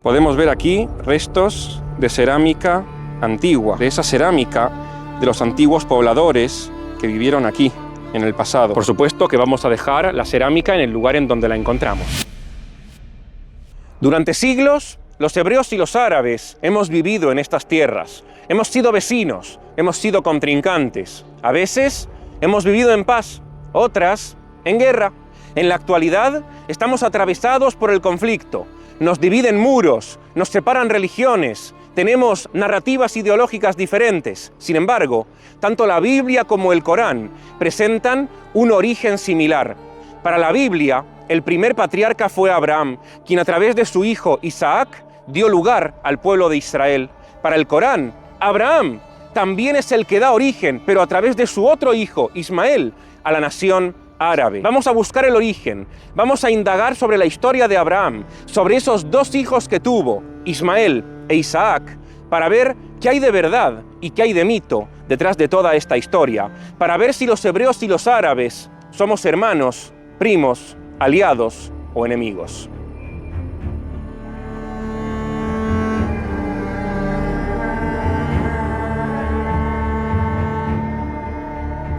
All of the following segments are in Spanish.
Podemos ver aquí restos de cerámica antigua, de esa cerámica de los antiguos pobladores que vivieron aquí en el pasado. Por supuesto que vamos a dejar la cerámica en el lugar en donde la encontramos. Durante siglos, los hebreos y los árabes hemos vivido en estas tierras. Hemos sido vecinos, hemos sido contrincantes. A veces hemos vivido en paz, otras en guerra. En la actualidad estamos atravesados por el conflicto. Nos dividen muros, nos separan religiones, tenemos narrativas ideológicas diferentes. Sin embargo, tanto la Biblia como el Corán presentan un origen similar. Para la Biblia, el primer patriarca fue Abraham, quien a través de su hijo Isaac dio lugar al pueblo de Israel. Para el Corán, Abraham también es el que da origen, pero a través de su otro hijo, Ismael, a la nación árabe. Vamos a buscar el origen, vamos a indagar sobre la historia de Abraham, sobre esos dos hijos que tuvo, Ismael e Isaac, para ver qué hay de verdad y qué hay de mito detrás de toda esta historia, para ver si los hebreos y los árabes somos hermanos, primos, aliados o enemigos.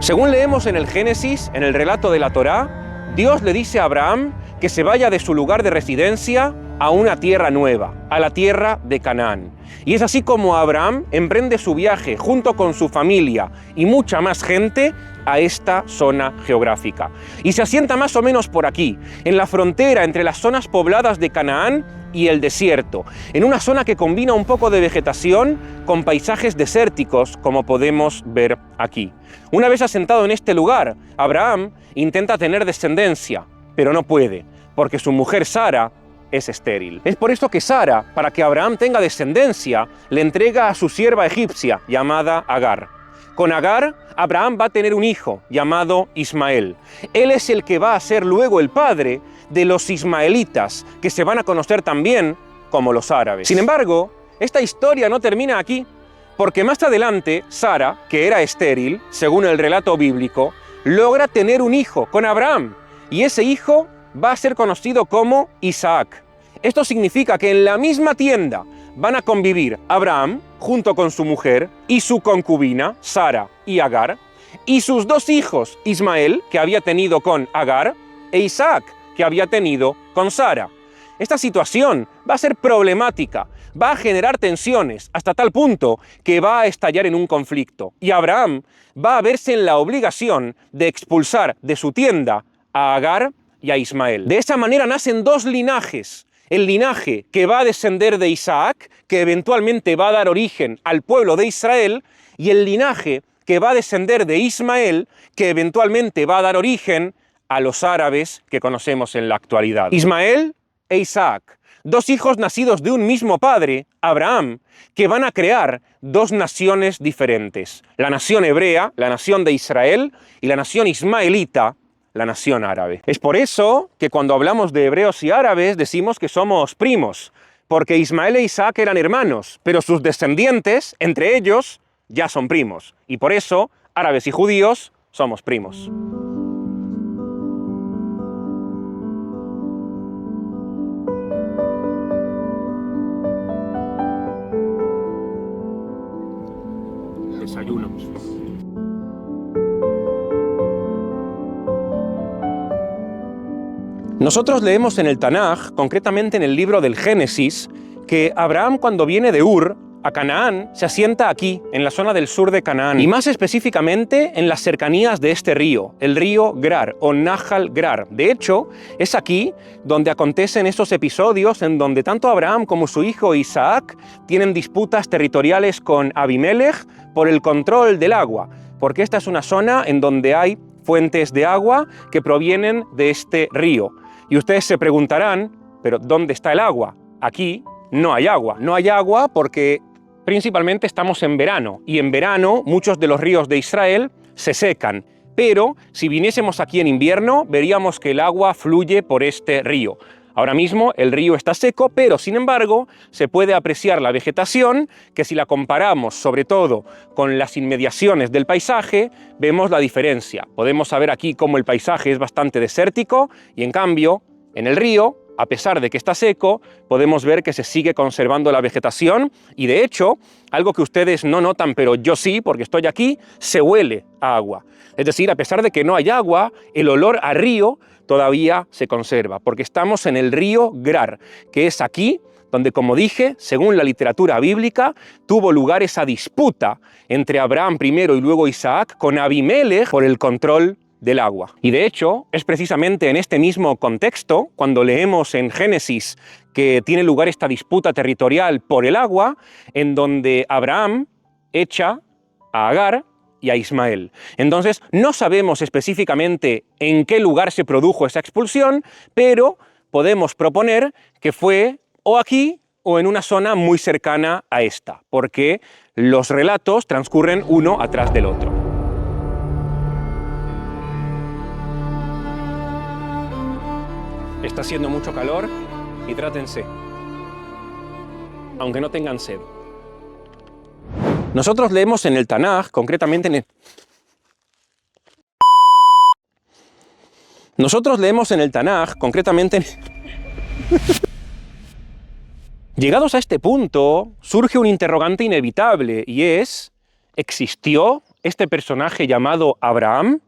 Según leemos en el Génesis, en el relato de la Torá, Dios le dice a Abraham que se vaya de su lugar de residencia a una tierra nueva, a la tierra de Canaán. Y es así como Abraham emprende su viaje junto con su familia y mucha más gente a esta zona geográfica. Y se asienta más o menos por aquí, en la frontera entre las zonas pobladas de Canaán y el desierto, en una zona que combina un poco de vegetación con paisajes desérticos, como podemos ver aquí. Una vez asentado en este lugar, Abraham intenta tener descendencia, pero no puede, porque su mujer Sara es estéril. Es por esto que Sara, para que Abraham tenga descendencia, le entrega a su sierva egipcia, llamada Agar. Con Agar, Abraham va a tener un hijo llamado Ismael. Él es el que va a ser luego el padre de los ismaelitas, que se van a conocer también como los árabes. Sin embargo, esta historia no termina aquí, porque más adelante, Sara, que era estéril, según el relato bíblico, logra tener un hijo con Abraham, y ese hijo va a ser conocido como Isaac. Esto significa que en la misma tienda van a convivir Abraham, junto con su mujer, y su concubina, Sara y Agar, y sus dos hijos, Ismael, que había tenido con Agar, e Isaac, que había tenido con Sara. Esta situación va a ser problemática, va a generar tensiones, hasta tal punto que va a estallar en un conflicto. Y Abraham va a verse en la obligación de expulsar de su tienda a Agar y a Ismael. De esa manera nacen dos linajes. El linaje que va a descender de Isaac, que eventualmente va a dar origen al pueblo de Israel, y el linaje que va a descender de Ismael, que eventualmente va a dar origen a los árabes que conocemos en la actualidad. Ismael e Isaac, dos hijos nacidos de un mismo padre, Abraham, que van a crear dos naciones diferentes. La nación hebrea, la nación de Israel, y la nación ismaelita, la nación árabe. Es por eso que cuando hablamos de hebreos y árabes decimos que somos primos, porque Ismael e Isaac eran hermanos, pero sus descendientes, entre ellos, ya son primos. Y por eso, árabes y judíos somos primos. Desayuno. Nosotros leemos en el Tanaj, concretamente en el libro del Génesis, que Abraham, cuando viene de Ur a Canaán, se asienta aquí, en la zona del sur de Canaán, y más específicamente en las cercanías de este río, el río Grar o Nahal Grar. De hecho, es aquí donde acontecen esos episodios en donde tanto Abraham como su hijo Isaac tienen disputas territoriales con Abimelech por el control del agua, porque esta es una zona en donde hay fuentes de agua que provienen de este río. Y ustedes se preguntarán, ¿pero dónde está el agua? Aquí no hay agua. No hay agua porque principalmente estamos en verano, y en verano muchos de los ríos de Israel se secan. Pero si viniésemos aquí en invierno, veríamos que el agua fluye por este río. Ahora mismo el río está seco, pero sin embargo se puede apreciar la vegetación, que si la comparamos sobre todo con las inmediaciones del paisaje, vemos la diferencia. Podemos saber aquí cómo el paisaje es bastante desértico y en cambio en el río a pesar de que está seco, podemos ver que se sigue conservando la vegetación y, de hecho, algo que ustedes no notan, pero yo sí, porque estoy aquí, se huele a agua. Es decir, a pesar de que no hay agua, el olor a río todavía se conserva, porque estamos en el río Grar, que es aquí donde, como dije, según la literatura bíblica, tuvo lugar esa disputa entre Abraham primero y luego Isaac con Abimelech por el control del agua. Y de hecho, es precisamente en este mismo contexto, cuando leemos en Génesis que tiene lugar esta disputa territorial por el agua, en donde Abraham echa a Agar y a Ismael. Entonces, no sabemos específicamente en qué lugar se produjo esa expulsión, pero podemos proponer que fue o aquí o en una zona muy cercana a esta, porque los relatos transcurren uno atrás del otro. Está haciendo mucho calor, hidrátense, aunque no tengan sed. Nosotros leemos en el Tanaj, concretamente en el... Llegados a este punto, surge un interrogante inevitable, y es, ¿existió este personaje llamado Abraham?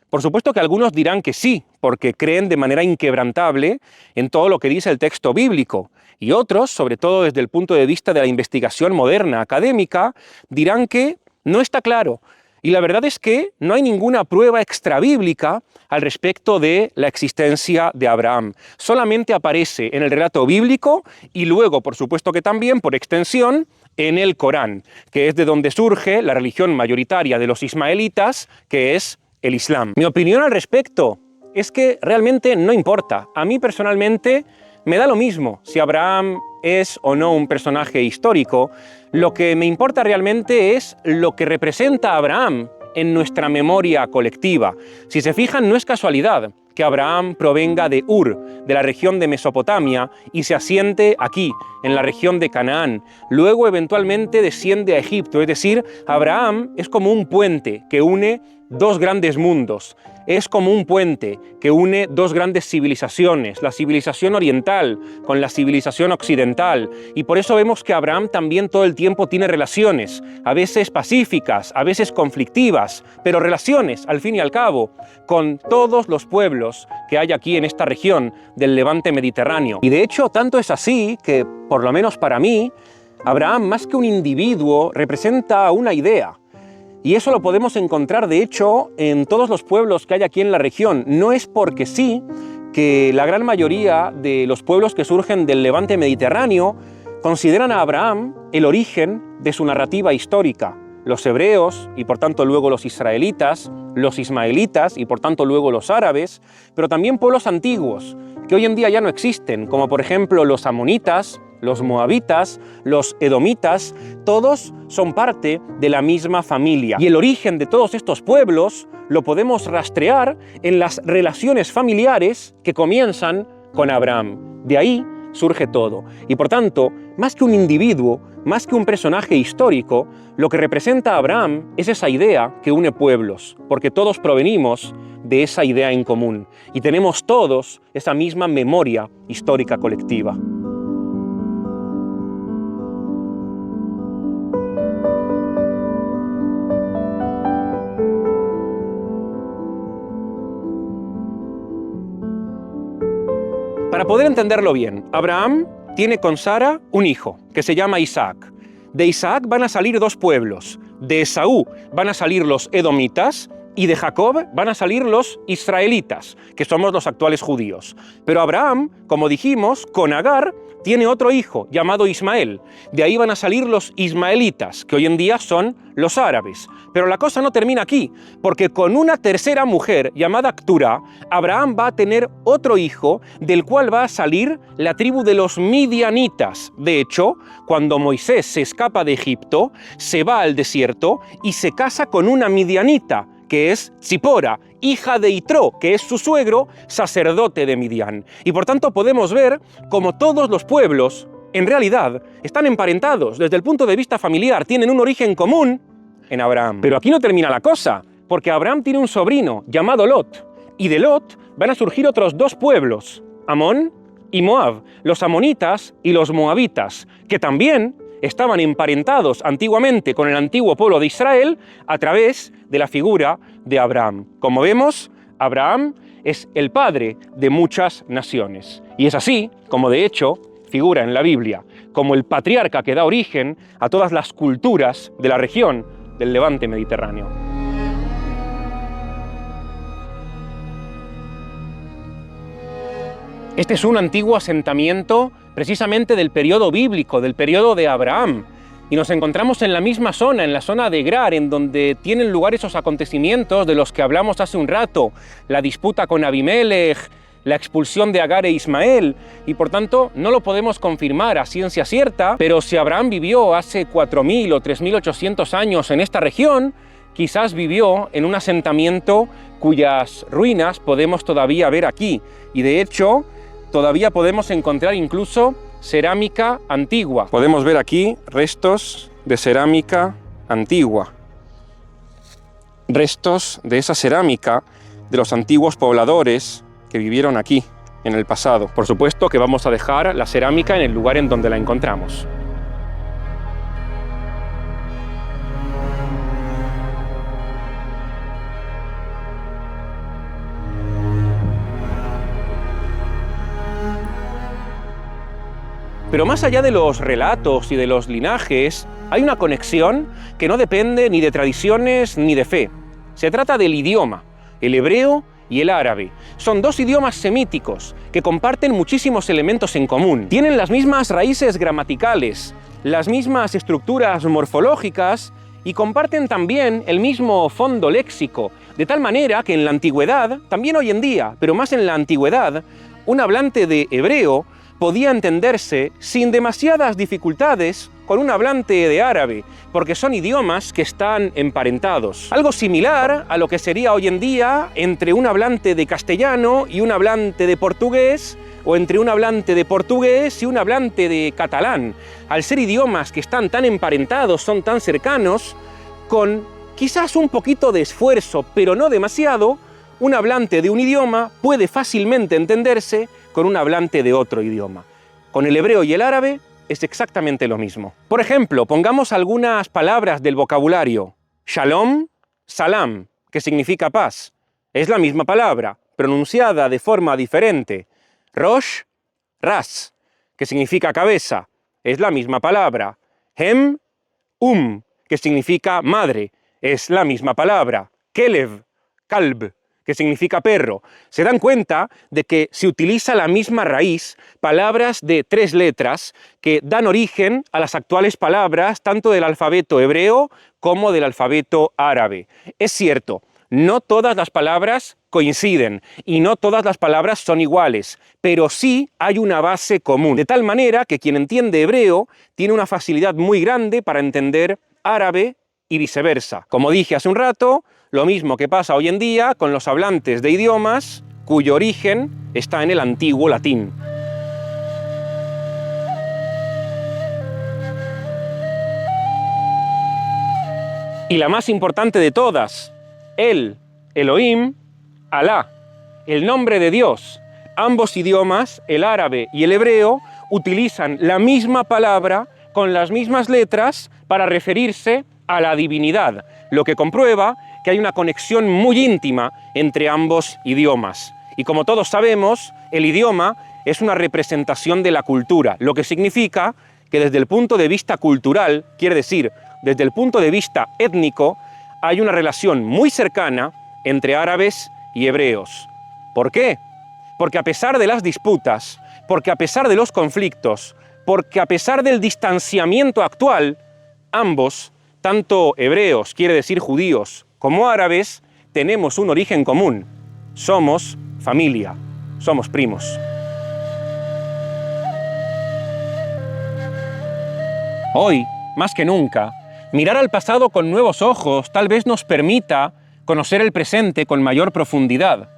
Por supuesto que algunos dirán que sí, porque creen de manera inquebrantable en todo lo que dice el texto bíblico, y otros, sobre todo desde el punto de vista de la investigación moderna académica, dirán que no está claro. Y la verdad es que no hay ninguna prueba extrabíblica al respecto de la existencia de Abraham. Solamente aparece en el relato bíblico y luego, por supuesto que también, por extensión, en el Corán, que es de donde surge la religión mayoritaria de los ismaelitas, que es el Islam. Mi opinión al respecto es que realmente no importa. A mí personalmente me da lo mismo si Abraham es o no un personaje histórico. Lo que me importa realmente es lo que representa Abraham en nuestra memoria colectiva. Si se fijan, no es casualidad que Abraham provenga de Ur, de la región de Mesopotamia, y se asiente aquí, en la región de Canaán. Luego, eventualmente, desciende a Egipto. Es decir, Abraham es como un puente que une dos grandes mundos. Es como un puente que une dos grandes civilizaciones, la civilización oriental con la civilización occidental. Y por eso vemos que Abraham también todo el tiempo tiene relaciones, a veces pacíficas, a veces conflictivas, pero relaciones, al fin y al cabo, con todos los pueblos que hay aquí en esta región del Levante Mediterráneo. Y de hecho, tanto es así que, por lo menos para mí, Abraham, más que un individuo, representa una idea. Y eso lo podemos encontrar, de hecho, en todos los pueblos que hay aquí en la región. No es porque sí que la gran mayoría de los pueblos que surgen del Levante Mediterráneo consideran a Abraham el origen de su narrativa histórica. Los hebreos, y por tanto luego los israelitas, los ismaelitas, y por tanto luego los árabes, pero también pueblos antiguos, que hoy en día ya no existen, como por ejemplo los amonitas, los moabitas, los edomitas, todos son parte de la misma familia. Y el origen de todos estos pueblos lo podemos rastrear en las relaciones familiares que comienzan con Abraham. De ahí surge todo. Y por tanto, más que un individuo, más que un personaje histórico, lo que representa a Abraham es esa idea que une pueblos, porque todos provenimos de esa idea en común y tenemos todos esa misma memoria histórica colectiva. Para poder entenderlo bien, Abraham tiene con Sara un hijo, que se llama Isaac. De Isaac van a salir dos pueblos. De Esaú van a salir los edomitas y de Jacob van a salir los israelitas, que somos los actuales judíos. Pero Abraham, como dijimos, con Agar tiene otro hijo llamado Ismael. De ahí van a salir los ismaelitas, que hoy en día son los árabes. Pero la cosa no termina aquí, porque con una tercera mujer llamada Actura, Abraham va a tener otro hijo del cual va a salir la tribu de los midianitas. De hecho, cuando Moisés se escapa de Egipto, se va al desierto y se casa con una midianita, que es Zipora, hija de Itró, que es su suegro, sacerdote de Midian. Y por tanto podemos ver cómo todos los pueblos, en realidad, están emparentados desde el punto de vista familiar, tienen un origen común en Abraham. Pero aquí no termina la cosa, porque Abraham tiene un sobrino llamado Lot, y de Lot van a surgir otros dos pueblos, Amón y Moab, los amonitas y los moabitas, que también estaban emparentados antiguamente con el antiguo pueblo de Israel a través de la figura de Abraham. Como vemos, Abraham es el padre de muchas naciones. Y es así como de hecho figura en la Biblia, como el patriarca que da origen a todas las culturas de la región del Levante mediterráneo. Este es un antiguo asentamiento precisamente del periodo bíblico, del periodo de Abraham. Y nos encontramos en la misma zona, en la zona de Gerar, en donde tienen lugar esos acontecimientos de los que hablamos hace un rato, la disputa con Abimelech, la expulsión de Agar e Ismael, y por tanto no lo podemos confirmar a ciencia cierta, pero si Abraham vivió hace 4.000 o 3.800 años en esta región, quizás vivió en un asentamiento cuyas ruinas podemos todavía ver aquí, y de hecho todavía podemos encontrar incluso cerámica antigua. Podemos ver aquí restos de cerámica antigua. Restos de esa cerámica de los antiguos pobladores que vivieron aquí en el pasado. Por supuesto que vamos a dejar la cerámica en el lugar en donde la encontramos. Pero más allá de los relatos y de los linajes, hay una conexión que no depende ni de tradiciones ni de fe. Se trata del idioma, el hebreo y el árabe. Son dos idiomas semíticos que comparten muchísimos elementos en común. Tienen las mismas raíces gramaticales, las mismas estructuras morfológicas y comparten también el mismo fondo léxico, de tal manera que en la antigüedad, también hoy en día, pero más en la antigüedad, un hablante de hebreo podía entenderse sin demasiadas dificultades con un hablante de árabe, porque son idiomas que están emparentados. Algo similar a lo que sería hoy en día entre un hablante de castellano y un hablante de portugués, o entre un hablante de portugués y un hablante de catalán. Al ser idiomas que están tan emparentados, son tan cercanos, con quizás un poquito de esfuerzo, pero no demasiado, un hablante de un idioma puede fácilmente entenderse con un hablante de otro idioma. Con el hebreo y el árabe es exactamente lo mismo. Por ejemplo, pongamos algunas palabras del vocabulario. Shalom, salam, que significa paz. Es la misma palabra, pronunciada de forma diferente. Rosh, ras, que significa cabeza. Es la misma palabra. Hem, que significa madre. Es la misma palabra. Kelev, kalb, que significa perro. Se dan cuenta de que se utiliza la misma raíz, palabras de 3 letras, que dan origen a las actuales palabras tanto del alfabeto hebreo como del alfabeto árabe. Es cierto, no todas las palabras coinciden y no todas las palabras son iguales, pero sí hay una base común, de tal manera que quien entiende hebreo tiene una facilidad muy grande para entender árabe y viceversa. Como dije hace un rato, lo mismo que pasa hoy en día con los hablantes de idiomas cuyo origen está en el antiguo latín. Y la más importante de todas, el, Elohim, Alá, el nombre de Dios. Ambos idiomas, el árabe y el hebreo, utilizan la misma palabra con las mismas letras para referirse a la divinidad, lo que comprueba que hay una conexión muy íntima entre ambos idiomas. Y como todos sabemos, el idioma es una representación de la cultura, lo que significa que desde el punto de vista cultural, quiere decir, desde el punto de vista étnico, hay una relación muy cercana entre árabes y hebreos. ¿Por qué? Porque a pesar de las disputas, porque a pesar de los conflictos, porque a pesar del distanciamiento actual, ambos, tanto hebreos, quiere decir judíos, como árabes, tenemos un origen común. Somos familia, somos primos. Hoy, más que nunca, mirar al pasado con nuevos ojos tal vez nos permita conocer el presente con mayor profundidad,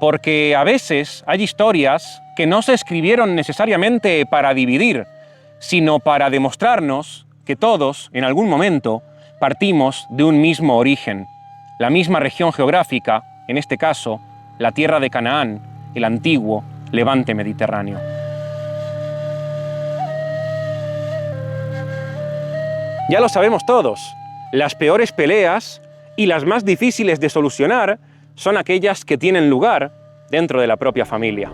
porque a veces hay historias que no se escribieron necesariamente para dividir, sino para demostrarnos que todos, en algún momento, partimos de un mismo origen, la misma región geográfica, en este caso, la tierra de Canaán, el antiguo Levante mediterráneo. Ya lo sabemos todos, las peores peleas y las más difíciles de solucionar son aquellas que tienen lugar dentro de la propia familia.